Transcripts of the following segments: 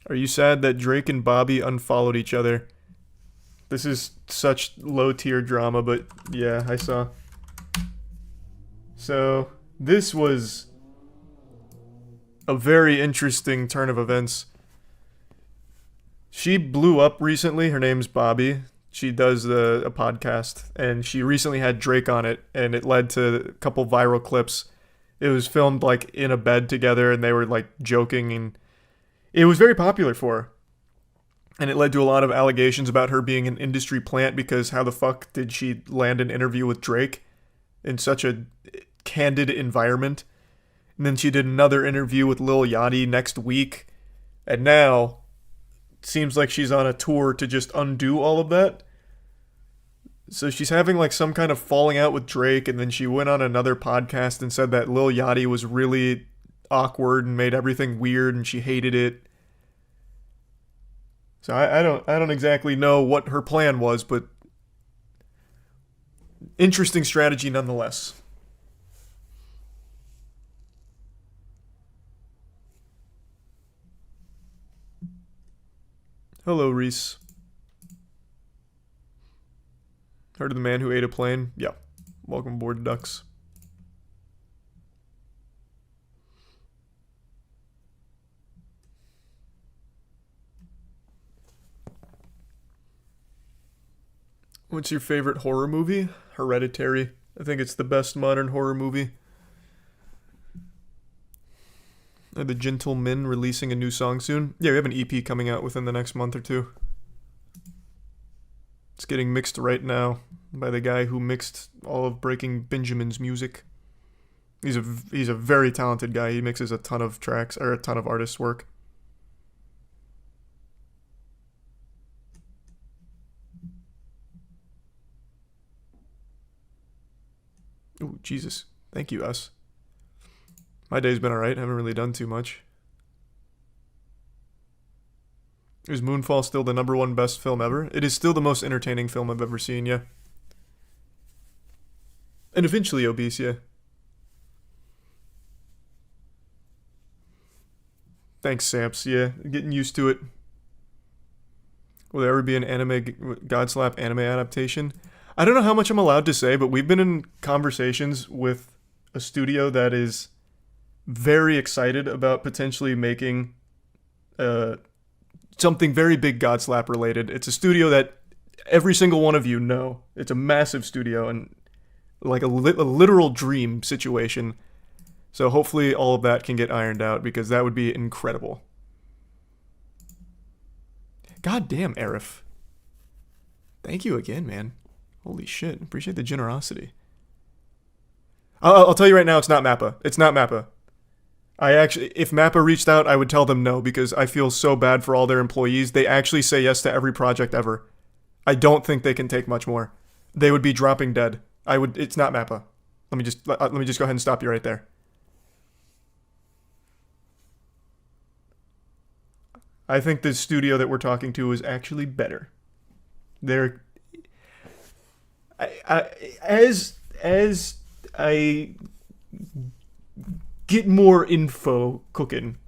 Are you sad that Drake and Bobby unfollowed each other? This is such low tier drama, but yeah, I saw. So, this was a very interesting turn of events. She blew up recently. Her name's Bobby. She does a podcast, and she recently had Drake on it, and it led to a couple viral clips. It was filmed like in a bed together, and they were like joking, and it was very popular for her. And it led to a lot of allegations about her being an industry plant because how the fuck did she land an interview with Drake in such a candid environment? And then she did another interview with Lil Yachty next week. And now it seems like she's on a tour to just undo all of that. So she's having like some kind of falling out with Drake, and then she went on another podcast and said that Lil Yachty was really awkward and made everything weird and she hated it. So I don't exactly know what her plan was, but interesting strategy nonetheless. Hello, Reese. Heard of the man who ate a plane? Yeah. Welcome aboard, Ducks. What's your favorite horror movie? Hereditary. I think it's the best modern horror movie. Are the Gentlemen releasing a new song soon? Yeah, we have an EP coming out within the next month or two. It's getting mixed right now by the guy who mixed all of Breaking Benjamin's music. He's a very talented guy. He mixes a ton of tracks or a ton of artists' work. Oh, Jesus. Thank you, us. My day's been alright. Haven't really done too much. Is Moonfall still the #1 best film ever? It is still the most entertaining film I've ever seen, yeah. And eventually obese, yeah. Thanks, Samps. Yeah, getting used to it. Will there ever be an anime Godslap anime adaptation? I don't know how much I'm allowed to say, but we've been in conversations with a studio that is very excited about potentially making something very big Godslap related. It's a studio that every single one of you know. It's a massive studio and like a literal dream situation. So hopefully all of that can get ironed out because that would be incredible. God damn, Arif. Thank you again, man. Holy shit. Appreciate the generosity. I'll tell you right now, it's not Mappa. It's not Mappa. If Mappa reached out, I would tell them no because I feel so bad for all their employees. They actually say yes to every project ever. I don't think they can take much more. They would be dropping dead. It's not Mappa. Let me just go ahead and stop you right there. I think the studio that we're talking to is actually better. They're as I get more info cooking,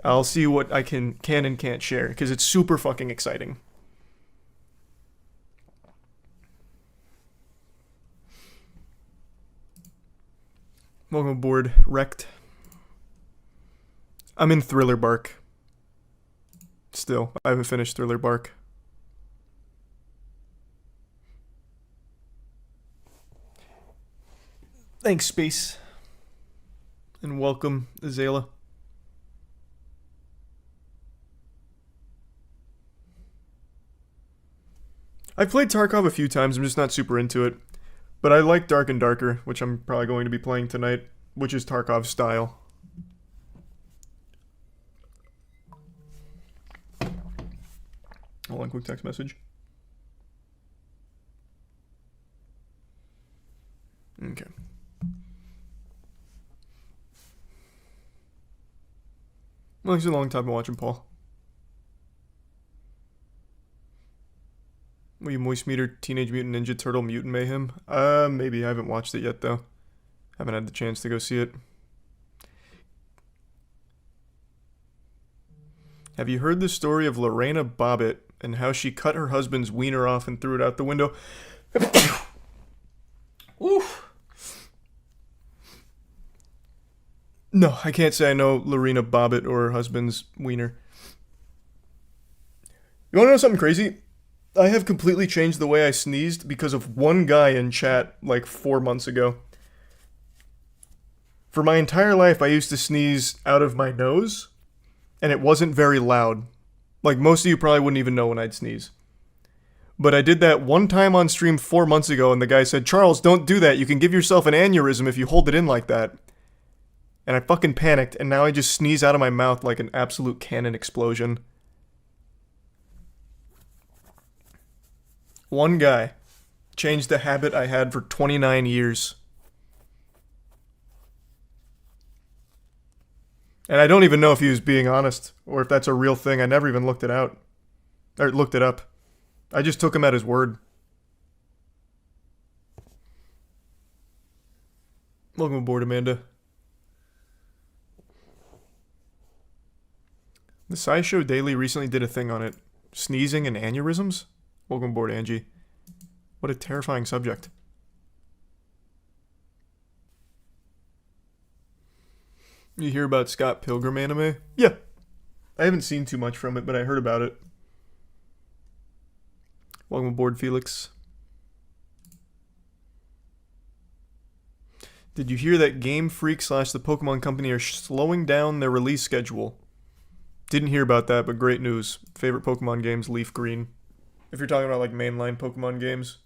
I'll see what I can and can't share because it's super fucking exciting. Welcome aboard, Wrecked. I'm in Thriller Bark. Still, I haven't finished Thriller Bark. Thanks, Space. And welcome, Azela. I've played Tarkov a few times, I'm just not super into it. But I like Dark and Darker, which I'm probably going to be playing tonight, which is Tarkov style. Hold on, quick text message. Okay. Well, it's a long time watching Paul. Will you moist meter Teenage Mutant Ninja Turtle Mutant Mayhem? Maybe. I haven't watched it yet, though. Haven't had the chance to go see it. Have you heard the story of Lorena Bobbitt and how she cut her husband's wiener off and threw it out the window? Oof. No, I can't say I know Lorena Bobbitt or her husband's wiener. You want to know something crazy? I have completely changed the way I sneezed because of one guy in chat like 4 months ago. For my entire life, I used to sneeze out of my nose, and it wasn't very loud. Like, most of you probably wouldn't even know when I'd sneeze. But I did that one time on stream 4 months ago, and the guy said, "Charles, don't do that. You can give yourself an aneurysm if you hold it in like that." And I fucking panicked, and now I just sneeze out of my mouth like an absolute cannon explosion. One guy changed a habit I had for 29 years. And I don't even know if he was being honest or if that's a real thing. I never even looked it out. Or looked it up. I just took him at his word. Welcome aboard, Amanda. The SciShow Daily recently did a thing on it. Sneezing and aneurysms? Welcome aboard, Angie. What a terrifying subject. You hear about Scott Pilgrim anime? Yeah. I haven't seen too much from it, but I heard about it. Welcome aboard, Felix. Did you hear that Game Freak / the Pokemon Company are slowing down their release schedule? Didn't hear about that, but great news. Favorite Pokemon games, Leaf Green. If you're talking about like mainline Pokemon games.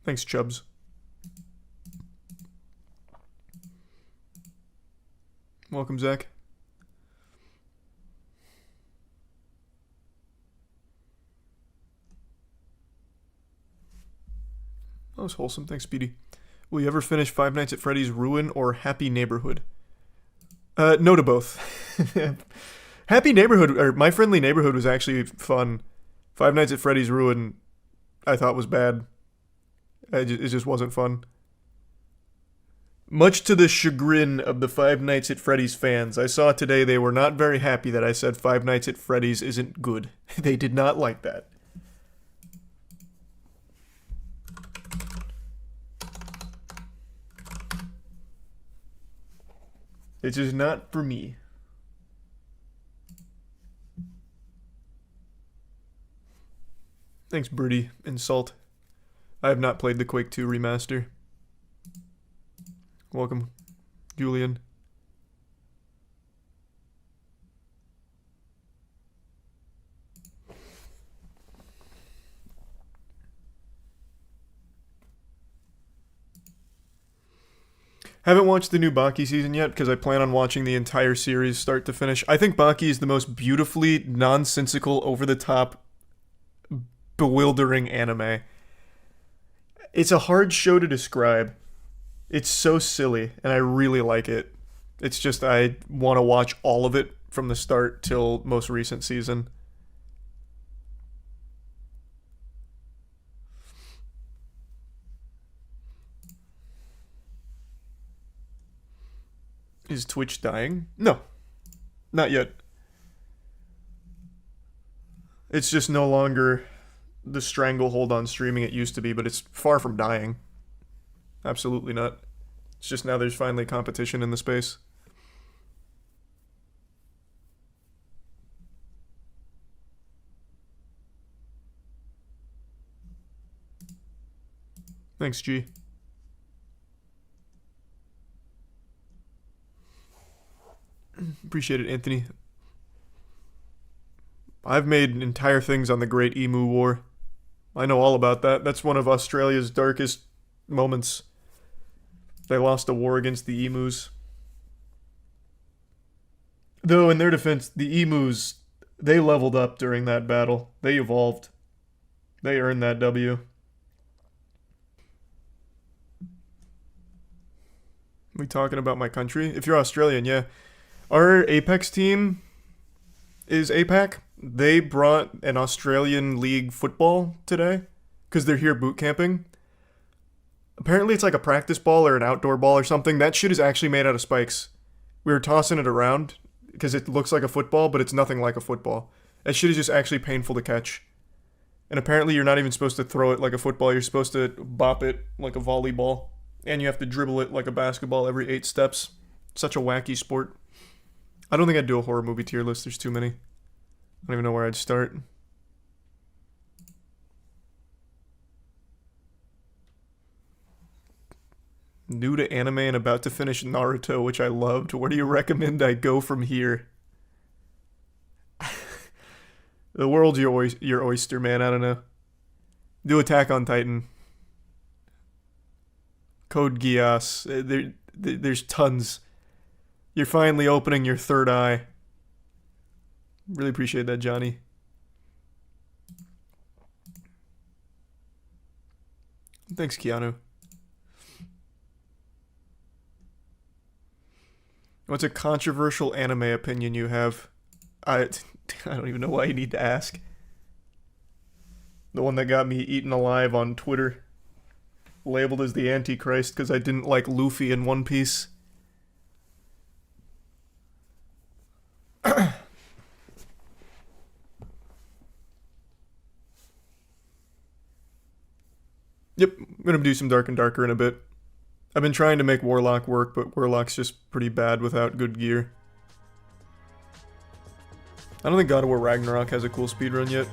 Thanks, Chubbs. Welcome, Zach. That was wholesome. Thanks, Speedy. Will you ever finish Five Nights at Freddy's Ruin or Happy Neighborhood? No to both. Happy Neighborhood, or My Friendly Neighborhood was actually fun. Five Nights at Freddy's Ruin, I thought was bad. It just wasn't fun. Much to the chagrin of the Five Nights at Freddy's fans, I saw today they were not very happy that I said Five Nights at Freddy's isn't good. They did not like that. It's just not for me. Thanks, Birdie and Salt. I have not played the Quake 2 remaster. Welcome, Julian. Haven't watched the new Baki season yet because I plan on watching the entire series start to finish. I think Baki is the most beautifully nonsensical, over-the-top, bewildering anime. It's a hard show to describe. It's so silly, and I really like it. It's just I want to watch all of it from the start till most recent season. Is Twitch dying? No. Not yet. It's just no longer the stranglehold on streaming it used to be, but it's far from dying. Absolutely not. It's just now there's finally competition in the space. Thanks, G. Appreciate it, Anthony. I've made entire things on the Great Emu War. I know all about that. That's one of Australia's darkest moments. They lost a war against the emus. Though, in their defense, the emus, they leveled up during that battle. They evolved. They earned that W. We talking about my country? If you're Australian, yeah. Our Apex team is APAC. They brought an Australian League football today because they're here boot camping. Apparently it's like a practice ball or an outdoor ball or something. That shit is actually made out of spikes. We were tossing it around because it looks like a football, but it's nothing like a football. That shit is just actually painful to catch. And apparently you're not even supposed to throw it like a football. You're supposed to bop it like a volleyball. And you have to dribble it like a basketball every 8 steps. Such a wacky sport. I don't think I'd do a horror movie tier list. There's too many. I don't even know where I'd start. New to anime and about to finish Naruto, which I loved. Where do you recommend I go from here? The world's your oyster, man. I don't know. Do Attack on Titan. Code Geass. There's tons. You're finally opening your third eye. Really appreciate that, Johnny. Thanks, Keanu. What's a controversial anime opinion you have? I don't even know why you need to ask. The one that got me eaten alive on Twitter. Labeled as the Antichrist because I didn't like Luffy in One Piece. Yep, I'm gonna do some Dark and Darker in a bit. I've been trying to make Warlock work, but Warlock's just pretty bad without good gear. I don't think God of War Ragnarok has a cool speedrun yet.